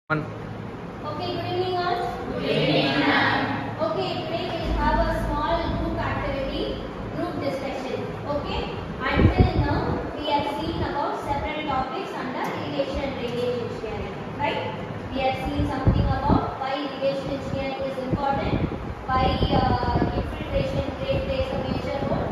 One. Okay, good evening all. Good evening, ma'am. Okay, today we have a small group activity, group discussion. Okay, until now we have seen about several topics under irrigation and drainage engineering, right? We have seen something about why irrigation engineering is important, why infiltration rate plays a major role,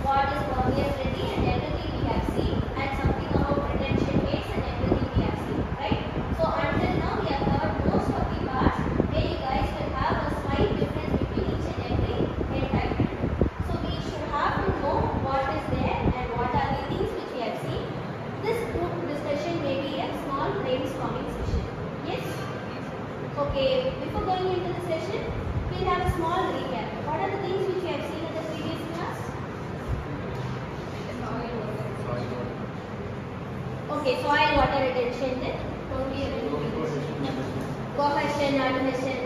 what is permeability and everything we have seen, and something about retention rates and everything we have seen, right? So until now we have covered most of the parts where you guys will have a slight difference between each and every entitlement. So we should have to know what is there and what are the things which we have seen. This group discussion may be a small brainstorming session. Yes? Okay, before going into the session, we'll have a small recap. What are the things which we have seen in the previous class? Okay, soil water retention, then cohesion, adhesion,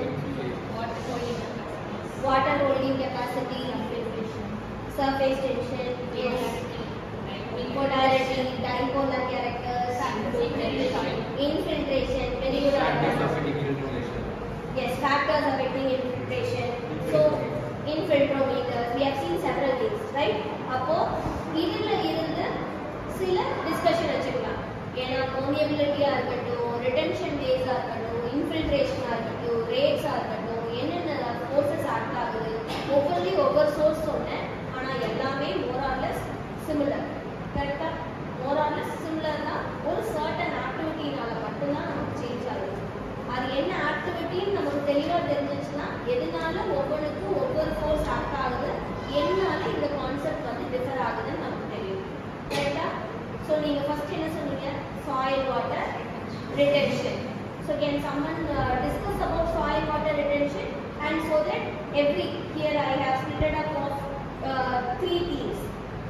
water holding capacity, surface tension, polarity, dipolar characters, infiltration, yes, factors affecting infiltration. So, infiltrometers, we have seen several things, right? அப்போ இதுல இருந்து சில discussion வச்சுக்கலாம். ஏன்னா permeability-ஆ இருக்கட்டும், retention days-ஆ இருக்கட்டும், infiltration-ஆ இருக்கட்டும், rates-ஆ இருக்கட்டும், என்னென்ன forces act ஆகுது, ஒவ்வொரு source சொன்னேன். ஆனா எல்லாமே more or less similar. கரெக்டா? more or less similar தான். ஒரு certain activity-னால மட்டும்தான் நமக்கு சேஞ்ச் ஆகுது. அது என்ன ஆக்டிவிட்டின்னு நமக்கு தெளிவா தெரிஞ்சிச்சுன்னா எதனால ஒவ்வொன்றுக்கும் ஒவ்வொரு ஃபோர்ஸ் ஆக்ட் ஆகுது, எதனால இந்த கான்செப்ட் வந்து டிஃபர் ஆகுதுன்னு நமக்கு தெரியும். கரெக்டா? ஸோ நீங்க ஃபர்ஸ்ட் என்ன சொன்னீங்க? Soil water retention. So can someone discuss about soil water retention and so that every here I have splitted up of 3 themes.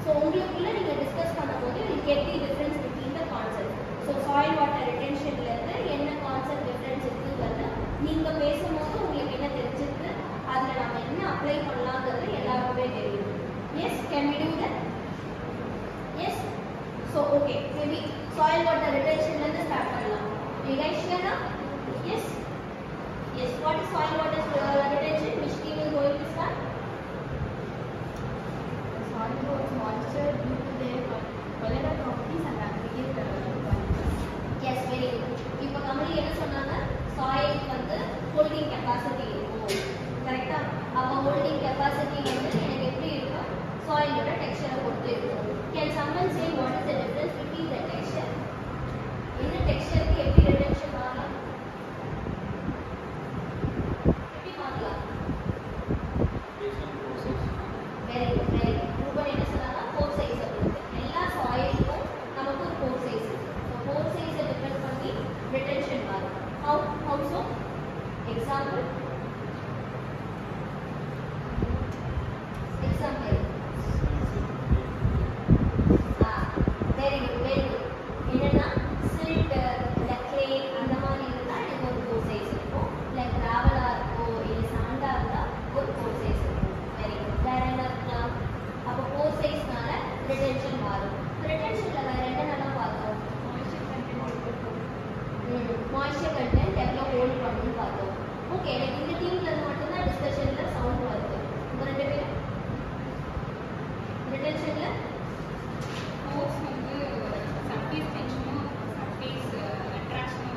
So உங்களுக்குள்ள நீங்க டிஸ்கஸ் பண்ணும்போது will get the difference between the concept. So soil water ரிட்டென்ஷன்ல இருந்து என்ன concept difference இருக்குங்கிறது நீங்க பேசும்போது உங்களுக்கு என்ன தெரிஞ்சிருக்கு, அதுல நம்ம என்ன அப்ளை பண்ணலாங்கிறது எல்லாருக்குமே தெரியும். Yes, can we do that? Yes. So okay, maybe soil water ரிட்டென்ஷன்ல இருந்து ஸ்டார்ட் பண்ணலாம். You guys share now? Yes. Yes, what is soil water retention? which team is going to start? Soil holds moisture due to their molecular properties and aggregate qualities. Yes, very good. இப்போ கமலி என்ன சொன்னாங்க? Soil வந்து holding capacity இருக்கும். கரெக்டா? அப்போ holding capacity வந்து எனக்கு எப்படி இருக்கும்? சாயிலோட டெக்ஸ்சரை பொறுத்து இருக்கும். Can someone say what is the difference between the texture? இந்த டெக்ஸ்சருக்கு எப்படி ரிடக்ஷன் ஆகலாம்? எப்படி மாத்தலாம்? Very good, very good. Ruban என்ன சொன்னாங்க? ஃபோர் சைஸ் இருக்கு. எல்லா சாயிலுக்கும் நமக்கு ஒரு ஃபோர் சைஸ் இருக்கு. ஸோ ஃபோர் சைஸை டிஃபரன்ஸ் பண்ணி ரிட்டென்ஷன் மாறும். How so? Example. Very good, very good. என்னன்னா silt, clay அந்த மாதிரி இருந்தா எனக்கு ஒரு ஃபோர் சைஸ் இருக்கும். இல்ல கிராவலா இருக்கும், இல்ல சாண்டா இருந்தா ஒரு ஃபோர் சைஸ் இருக்கும். Very good. வேற என்ன இருக்கலாம்? அப்போ ஃபோர் சைஸ்னால ரிட்டென்ஷன் மாறும். ரிட்டென்ஷன்ல வேற என்னென்னலாம் பார்த்தோம்? மாய்ஸ்சர் கண்டென்ட் எவ்வளோ ஹோல்ட் பண்ணணும்னு பார்த்தோம். ஓகே, எனக்கு இந்த டீம்ல இருந்து மட்டும்தான் டிஸ்கஷன்ல சவுண்ட் வருது. உங்க ரெண்டு பேரும் ரிட்டென்ஷன்ல Force வந்து surface tension surface attraction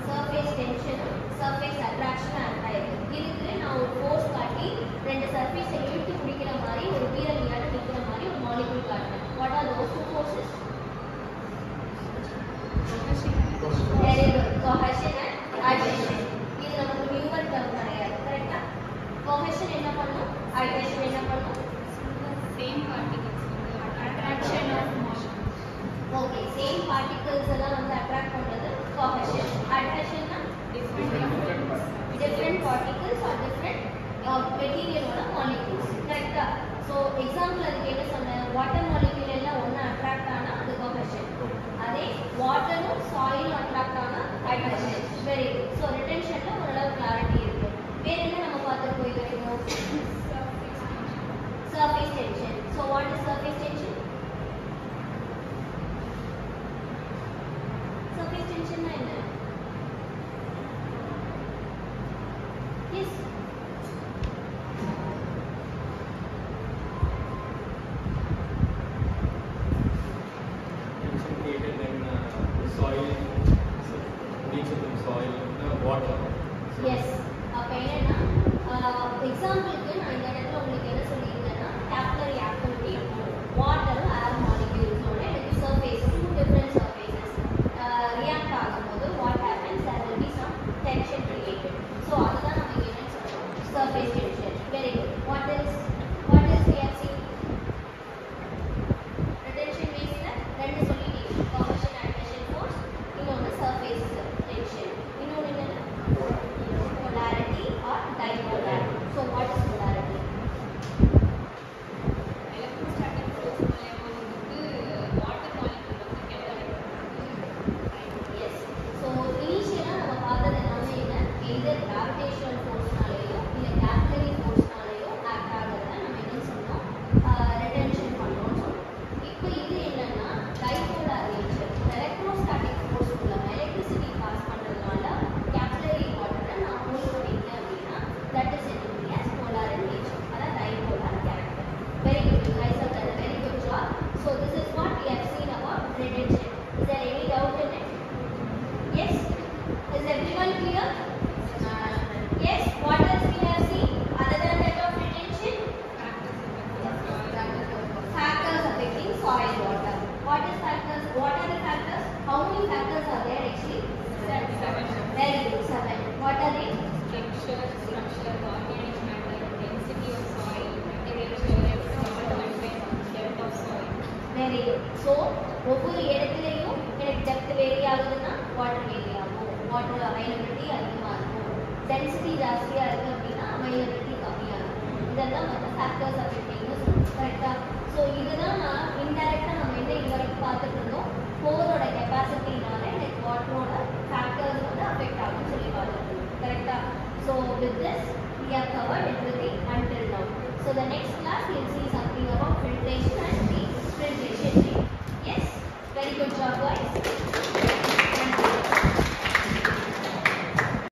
surface tension, surface attraction act ஆயிருக்கு. இதுக்கு நான் ஒரு ஃபோர்ஸ் காட்டி ரெண்டு சர்ஃபேஸை இழுத்து பிடிக்கிற மாதிரி ஒரு வீரவியாட்டு நிற்கிற மாதிரி ஒரு மாலிகுல் காட்டினேன். What are those two forces? Very good. Cohesion and adhesion. இது நமக்கு நியூவர் டர்ம் கிடையாது. கரெக்டா? கோஹெஷன் என்ன பண்ணும்? அட்ஹெஷன் என்ன பண்ணும்? same particles attraction of motion. Okay, same particles எல்லாம் வந்து அட்ராக்ட் பண்றது கோஹெஷன். அட்ஹெஷன்னா different particles or different மெட்டீரியலோட மாலிக்யூல்ஸ். கரெக்டா? ஸோ எக்ஸாம்பிள் அதுக்கு என்ன சொன்னேன்? வாட்டர் மாலிக்யூல் எல்லாம் ஒன்று அட்ராக்ட் ஆனா அது கோஹெஷன். அதே வாட்டரும் சாயிலும் அட்ராக்ட் ஆனா அட்ஹெஷன். Very good. ஸோ ரிட்டென்ஷன்ல ஓரளவு கிளாரிட்டி இருக்கு. வேற என்ன நம்ம பார்த்து போய் வரைக்கும்? Surface tension. So what is surface tension? Surface டென்ஷன்னா என்ன? நிறையும். ஸோ ஒவ்வொரு இடத்துலையும் எனக்கு டெப்த் வேரி ஆகுதுன்னா வாட்டர் வேரி ஆகும், வாட்டர் அவைலபிலிட்டி அதிகமாக இருக்கும். டென்சிட்டி ஜாஸ்தியாக இருக்குது அப்படின்னா அவைலபிலிட்டி கம்மியாக இருக்கும். இதெல்லாம் வந்து ஃபேக்டர்ஸ் அஃபெக்டிங்னு சொல்லுவோம். கரெக்டாக? ஸோ இதுதான் நான் இன்டெரக்டாக நம்ம என்ன இது வரைக்கும் பார்த்துட்டு இருந்தோம், போரோட கெப்பாசிட்டினால எனக்கு வாட்டரோட ஃபேக்டர்ஸ் வந்து அஃபெக்ட் ஆகும்னு சொல்லி பார்த்துட்டு இருக்கோம். கரெக்டாக? So with this we have covered everything until now. So the next class we will see something about filtration and filtration rate. Yes, very good job guys.